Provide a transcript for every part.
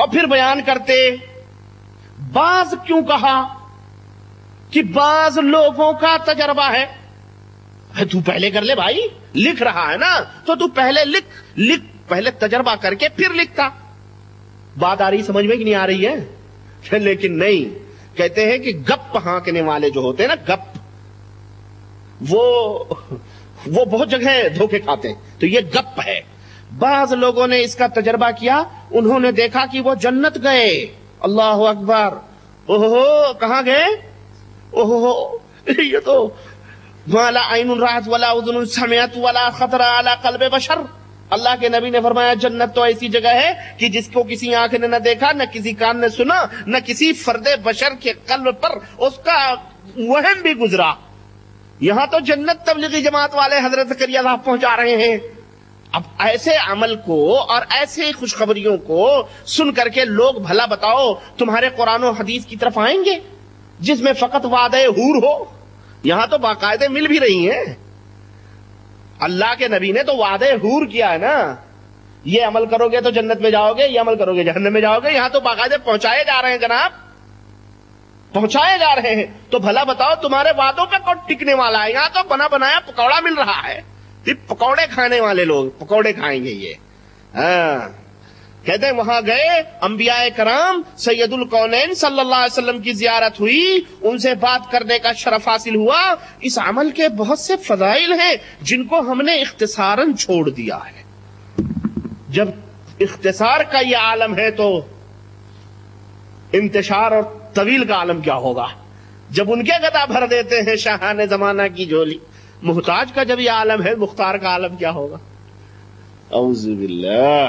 اور پھر بیان کرتے بعض کیوں کہا کہ بعض لوگوں کا تجربہ ہے. تو پہلے کر لے بھائی, لکھ رہا ہے نا تو پہلے لکھ پہلے تجربہ کر کے پھر لکھتا. بات آ رہی سمجھ میں کہ نہیں آ رہی ہے؟ لیکن نہیں, کہتے ہیں کہ گپ ہانکنے والے جو ہوتے ہیں نا, گپ, وہ بہت جگہ دھوکے کھاتے ہیں. تو یہ گپ ہے. بعض لوگوں نے اس کا تجربہ کیا, انہوں نے دیکھا کہ وہ جنت گئے. اللہ اکبر. اوہو, کہاں گئے؟ اوہو, یہ تو ولا عین رأت ولا اذن سمعت ولا خطر علی قلب بشر. اللہ کے نبی نے فرمایا جنت تو ایسی جگہ ہے کہ جس کو کسی آنکھ نے نہ دیکھا, نہ کسی کان نے سنا, نہ کسی فرد بشر کے قلب پر اس کا وہم بھی گزرا. یہاں تو جنت تبلیغی جماعت والے حضرت زکریا صاحب پہنچا رہے ہیں. اب ایسے عمل کو اور ایسے خوشخبریوں کو سن کر کے لوگ بھلا بتاؤ تمہارے قرآن و حدیث کی طرف آئیں گے جس میں فقط وعدہ حور ہو؟ یہاں تو باقاعدے مل بھی رہی ہیں. اللہ کے نبی نے تو وعدہ حور کیا ہے نا, یہ عمل کرو گے تو جنت میں جاؤ گے, یہ عمل کرو گے جہنم میں جاؤ گے. یہاں تو باقاعدے پہنچائے جا رہے ہیں جناب, پہنچائے جا رہے ہیں. تو بھلا بتاؤ تمہارے وعدوں پہ کون ٹکنے والا ہے؟ یہاں تو بنا بنایا پکوڑا مل رہا ہے. پکوڑے کھانے والے لوگ پکوڑے کھائیں گے یہ. کہتے ہیں وہاں گئے, انبیاء کرام سید الکونین صلی اللہ علیہ وسلم کی زیارت ہوئی, ان سے بات کرنے کا شرف حاصل ہوا. اس عمل کے بہت سے فضائل ہیں جن کو ہم نے اختصاراً چھوڑ دیا ہے. جب اختصار کا یہ عالم ہے تو انتشار اور طویل کا عالم کیا ہوگا؟ جب ان کے گدا بھر دیتے ہیں شاہان زمانہ کی جھولی, محتاج کا جب یہ عالم ہے, مختار کا عالم کیا ہوگا؟ اعوذ باللہ.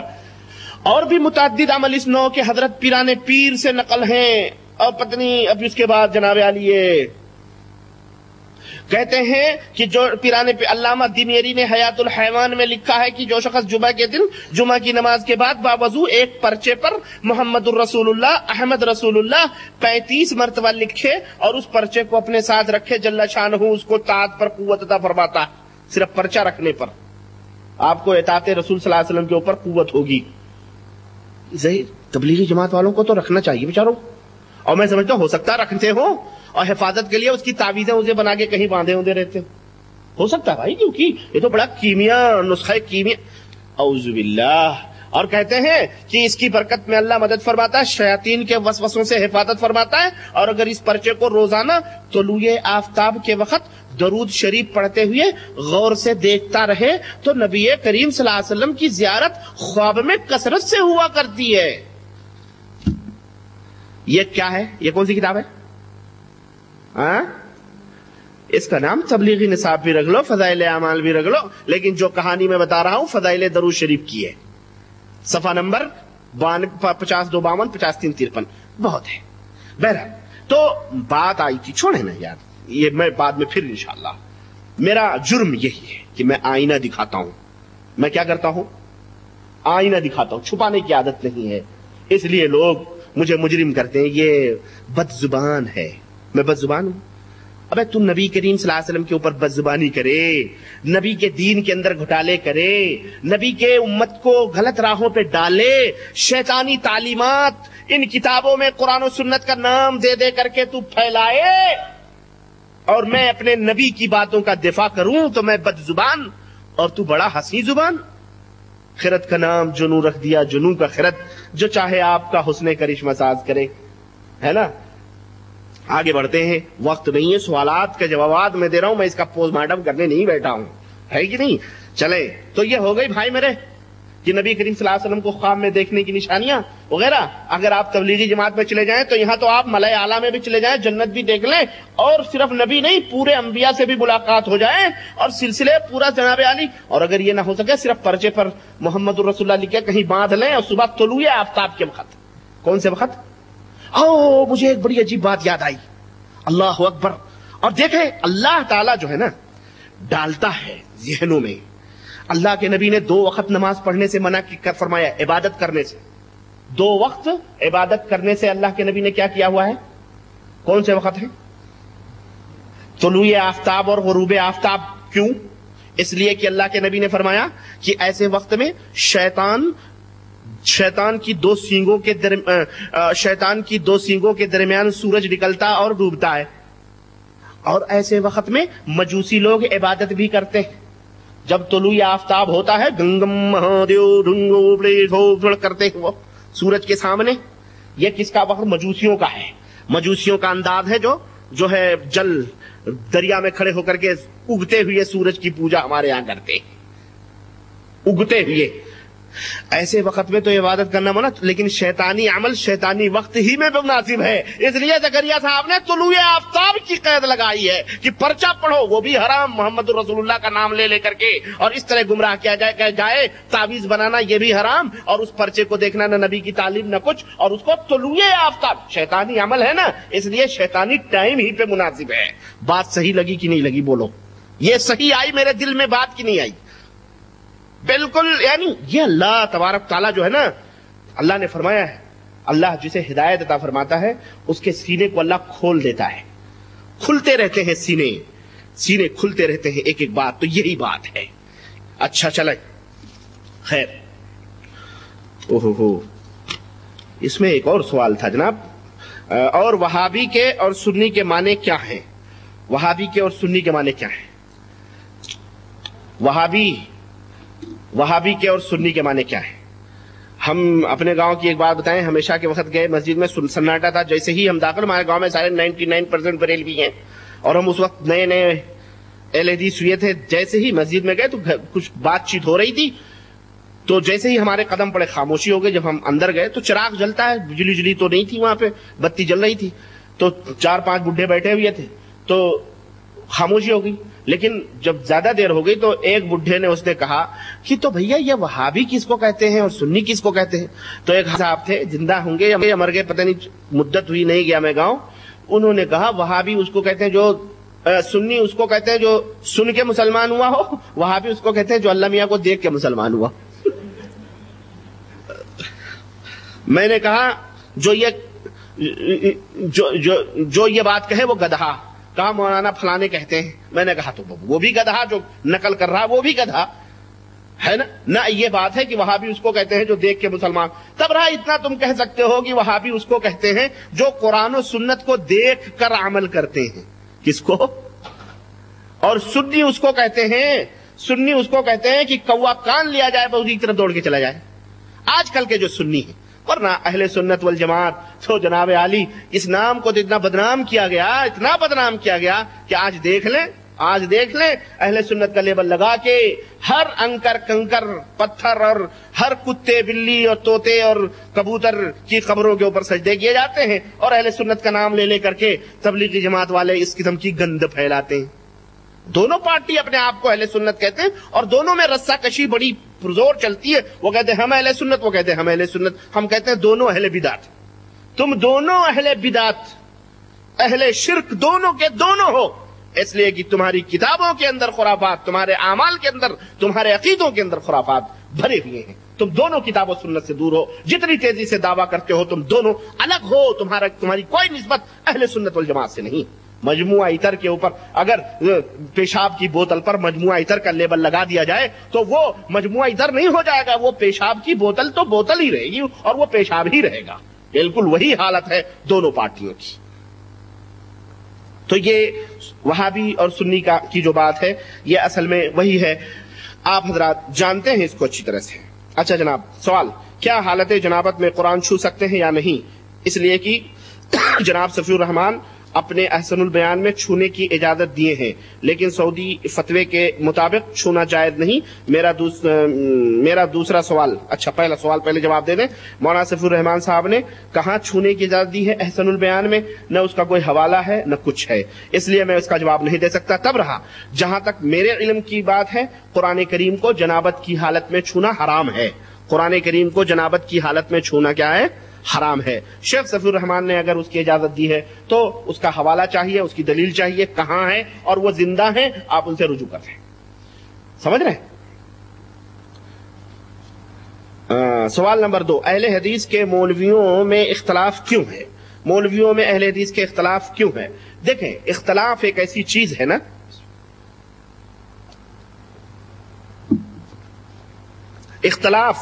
اور بھی متعدد عمل اس نو کے حضرت پیران پیر سے نقل ہیں. اور پتنی اب اس کے بعد جناب علی کہتے ہیں کہ جو پیران علامہ دمیری نے حیات الحیوان میں لکھا ہے کہ جو شخص جمعہ کے دن جمعہ کی نماز کے بعد باوضو ایک پرچے پر محمد الرسول اللہ احمد رسول اللہ 35 مرتبہ لکھے اور اس پرچے کو اپنے ساتھ رکھے, جل شانہ اس کو طاعت پر قوت عطا فرماتا. صرف پرچہ رکھنے پر آپ کو اطاعت رسول صلی اللہ علیہ وسلم کے اوپر قوت ہوگی. تبلیغی جماعت والوں کو تو رکھنا چاہیے بیچاروں, اور میں سمجھتا ہوں ہو سکتا ہے رکھتے ہوں اور حفاظت کے لیے اس کی تعویذیں اسے بنا کے کہیں باندھے ہوتے رہتے ہو سکتا ہے بھائی, کیونکہ یہ تو بڑا نسخہ کیمیا. اعوذ باللہ. اور کہتے ہیں کہ اس کی برکت میں اللہ مدد فرماتا ہے, شیاطین کے وسوسوں سے حفاظت فرماتا ہے. اور اگر اس پرچے کو روزانہ طلوع آفتاب کے وقت درود شریف پڑھتے ہوئے غور سے دیکھتا رہے تو نبی کریم صلی اللہ علیہ وسلم کی زیارت خواب میں کثرت سے ہوا کرتی ہے. یہ کیا ہے؟ یہ کون سی کتاب ہے؟ اس کا نام تبلیغی نصاب بھی رکھ لو, فضائل اعمال بھی رکھ لو, لیکن جو کہانی میں بتا رہا ہوں فضائل درود شریف کی ہے. صفحہ نمبر 50 2 52 50 3 53 بہت ہے. بہرحال تو بات آئی تھی, چھوڑے نا یار, یہ میں بعد میں پھر انشاءاللہ. میرا جرم یہی ہے کہ میں آئینہ دکھاتا ہوں. میں کیا کرتا ہوں؟ آئینہ دکھاتا ہوں. چھپانے کی عادت نہیں ہے, اس لیے لوگ مجھے مجرم کرتے ہیں, یہ بد زبان ہے. میں بد زبان ہوں؟ ابے تو نبی کریم صلی اللہ علیہ وسلم کے اوپر بد زبانی کرے, نبی کے دین کے اندر گھٹالے کرے, نبی کے امت کو غلط راہوں پہ ڈالے, شیطانی تعلیمات ان کتابوں میں قرآن و سنت کا نام دے دے کر کے تو پھیلائے, اور میں اپنے نبی کی باتوں کا دفاع کروں تو میں بد زبان اور تو بڑا حسین زبان. خرد کا نام جنو رکھ دیا, جنو کا خرد, جو چاہے آپ کا حسن کرشمہ ساز کرے, ہے نا. آگے بڑھتے ہیں, وقت نہیں ہے, سوالات کے جوابات میں دے رہا ہوں, میں اس کا پوسٹ مارٹم کرنے نہیں بیٹھا ہوں, ہے کہ نہیں. چلے تو یہ ہو گئی بھائی میرے کہ نبی کریم صلی اللہ علیہ وسلم کو خواب میں دیکھنے کی نشانیاں وغیرہ. اگر آپ تبلیغی جماعت میں چلے جائیں تو یہاں تو آپ ملائے اعلیٰ میں بھی چلے جائیں, جنت بھی دیکھ لیں, اور صرف نبی نہیں پورے انبیاء سے بھی ملاقات ہو جائے, اور سلسلے پورا جناب علی. اور اگر یہ نہ ہو سکے صرف پرچے پر محمد الرسول اللہ لکھ کے کہیں باندھ لیں, اور صبح طلوع آفتاب کے وقت. کون سے وقت؟ مجھے ایک بڑی عجیب بات یاد آئی. اللہ اکبر. اور دیکھیں اللہ تعالیٰ جو ہے نا ڈالتا ہے ذہنوں میں. اللہ کے نبی نے 2 وقت نماز پڑھنے سے منع فرمایا, عبادت کرنے سے. 2 وقت عبادت کرنے سے اللہ کے نبی نے کیا کیا ہوا ہے؟ کون سے وقت ہیں؟ طلوع آفتاب اور غروب آفتاب. کیوں؟ اس لیے کہ اللہ کے نبی نے فرمایا کہ ایسے وقت میں شیطان شیطان کی دو سینگوں کے درمیان سورج نکلتا اور ڈوبتا ہے، اور ایسے وقت میں مجوسی لوگ عبادت بھی کرتے ہیں. جب طلوع آفتاب ہوتا ہے گنگم مہادیو ڈنگو بڑے کرتے ہیں وہ سورج کے سامنے. یہ کس کا وقت؟ مجوسیوں کا ہے. مجوسیوں کا انداز ہے جو ہے جل دریا میں کھڑے ہو کر کے اگتے ہوئے سورج کی پوجا ہمارے یہاں کرتے ہیں، اگتے ہوئے. ایسے وقت میں تو عبادت کرنا منع، لیکن شیطانی عمل شیطانی وقت ہی میں مناسب ہے. اس لیے زکریا صاحب نے طلوع آفتاب کی قید لگائی ہے کہ پرچہ پڑھو وہ بھی حرام، محمد رسول اللہ کا نام لے کر کے اور اس طرح گمراہ کیا جائے تعویذ بنانا یہ بھی حرام، اور اس پرچے کو دیکھنا نہ نبی کی تعلیم نہ کچھ، اور اس کو طلوع آفتاب شیطانی عمل ہے نا، اس لیے شیطانی ٹائم ہی پہ مناسب ہے. بات صحیح لگی کہ نہیں لگی؟ بولو. یہ صحیح آئی میرے دل میں بات کی نہیں آئی؟ بالکل. یعنی یہ اللہ تبارک تعالیٰ جو ہے نا، اللہ نے فرمایا ہے، اللہ جسے ہدایت عطا فرماتا ہے اس کے سینے کو اللہ کھول دیتا ہے. کھلتے رہتے ہیں سینے کھلتے رہتے ہیں ایک ایک بات. تو یہی بات ہے. اچھا چلے خیر. اس میں ایک اور سوال تھا جناب، اور وہابی کے اور سنی کے معنی کیا ہیں؟ وہابی کے اور سنی کے معنی کیا ہیں؟ وہابی کے اور سنی کے معنی کیا ہے؟ ہم اپنے گاؤں کی ایک بات بتائیں. ہمیشہ کے وقت گئے مسجد میں سناٹا تھا. جیسے ہی ہم داخل، ہمارے گاؤں میں سارے 99% بریلوی ہیں، اور ہم اس وقت نئے اہل حدیث ہوئے تھے. جیسے ہی مسجد میں گئے تو کچھ بات چیت ہو رہی تھی، تو جیسے ہی ہمارے قدم پڑے خاموشی ہو گئی. جب ہم اندر گئے تو چراغ جلتا ہے، بجلی تو نہیں تھی وہاں پہ، بتی جل رہی تھی. تو 4-5 بڈھے بیٹھے ہوئے تھے تو خاموشی ہو گئی. لیکن جب زیادہ دیر ہو گئی تو ایک بڈھے نے اس نے کہا کہ تو بھیا یہ وہابی کس کو کہتے ہیں اور سنی کس کو کہتے ہیں؟ تو ایک صاحب تھے، زندہ ہوں گے یا مر گئے پتہ نہیں، مدت ہوئی نہیں گیا میں گاؤں. انہوں نے کہا وہابی اس کو کہتے ہیں جو سنی اس کو کہتے ہیں جو سن کے مسلمان ہوا ہو، وہابی اس کو کہتے ہیں جو اللہ میاں کو دیکھ کے مسلمان ہوا. میں نے کہا جو یہ بات کہے وہ گدھا. کہا مولانا فلانے کہتے ہیں. میں نے کہا تو وہ بھی گدھا، جو نقل کر رہا وہ بھی گدھا ہے نا. نہ یہ بات ہے کہ وہابی اس کو کہتے ہیں جو دیکھ کے مسلمان. تب رہا اتنا تم کہہ سکتے ہو کہ وہابی اس کو کہتے ہیں جو قرآن و سنت کو دیکھ کر عمل کرتے ہیں. کس کو؟ اور سنی اس کو کہتے ہیں کہ کوا کان لیا جائے بہت کی طرف دوڑ کے چلا جائے. آج کل کے جو سنی ہیں، ورنہ اہل سنت والجماعت تو جناب عالی اس نام کو اتنا بدنام کیا گیا کہ آج دیکھ لیں اہل سنت کا لیبل لگا کے ہر انکر کنکر پتھر اور ہر کتے بلی اور طوطے اور کبوتر کی قبروں کے اوپر سجدے کیے جاتے ہیں، اور اہل سنت کا نام لے کر کے تبلیغی جماعت والے اس قسم کی گند پھیلاتے ہیں. دونوں پارٹی اپنے آپ کو اہل سنت کہتے ہیں، اور دونوں میں رسہ کشی بڑی پرزور چلتی ہے. وہ کہتے ہیں ہم اہل سنت، وہ کہتے ہیں ہم اہل سنت. ہم کہتے ہیں دونوں اہل بدعت. تم دونوں اہل بدعت اہل شرک دونوں کے دونوں ہو، اس لیے کہ تمہاری کتابوں کے اندر خرافات، تمہارے اعمال کے اندر، تمہارے عقیدوں کے اندر خرافات بھرے ہوئے ہیں. تم دونوں کتاب و سنت سے دور ہو. جتنی تیزی سے دعویٰ کرتے ہو تم دونوں الگ ہو. تمہاری کوئی نسبت اہل سنت والجماعت سے نہیں. مجموعہ عطر کے اوپر اگر پیشاب کی بوتل پر مجموعہ عطر کا لیبل لگا دیا جائے تو وہ مجموعہ عطر نہیں ہو جائے گا، وہ پیشاب کی بوتل تو بوتل ہی رہے گی اور وہ پیشاب ہی رہے گا. بالکل وہی حالت ہے دونوں پارٹیوں کی. تو یہ وہابی اور سنی کی جو بات ہے یہ اصل میں وہی ہے. آپ حضرات جانتے ہیں اس کو اچھی طرح سے. اچھا جناب، سوال، کیا حالت جنابت میں قرآن چھو سکتے ہیں یا نہیں؟ اس لیے کہ جناب صفی الرحمان اپنے احسن البیان میں چھونے کی اجازت دیے ہیں، لیکن سعودی فتوے کے مطابق چھونا جائز نہیں. میرا دوسرا سوال، اچھا پہلا سوال پہلے جواب دے دیں. مولانا صفی الرحمان صاحب نے کہاں چھونے کی اجازت دی ہے احسن البیان میں؟ نہ اس کا کوئی حوالہ ہے نہ کچھ ہے، اس لیے میں اس کا جواب نہیں دے سکتا. تب رہا جہاں تک میرے علم کی بات ہے، قرآن کریم کو جنابت کی حالت میں چھونا حرام ہے. قرآن کریم کو جنابت کی حالت میں چھونا کیا ہے؟ حرام ہے. شیخ صفی الرحمان نے اگر اس کی اجازت دی ہے تو اس کا حوالہ چاہیے، اس کی دلیل چاہیے، کہاں ہے اور وہ زندہ ہیں، آپ ان سے رجوع کر لیں. سمجھ رہے ہیں؟ سوال نمبر 2، اہل حدیث کے مولویوں میں اختلاف کیوں ہے؟ مولویوں میں اہل حدیث کے اختلاف کیوں ہے؟ دیکھیں، اختلاف ایک ایسی چیز ہے نا، اختلاف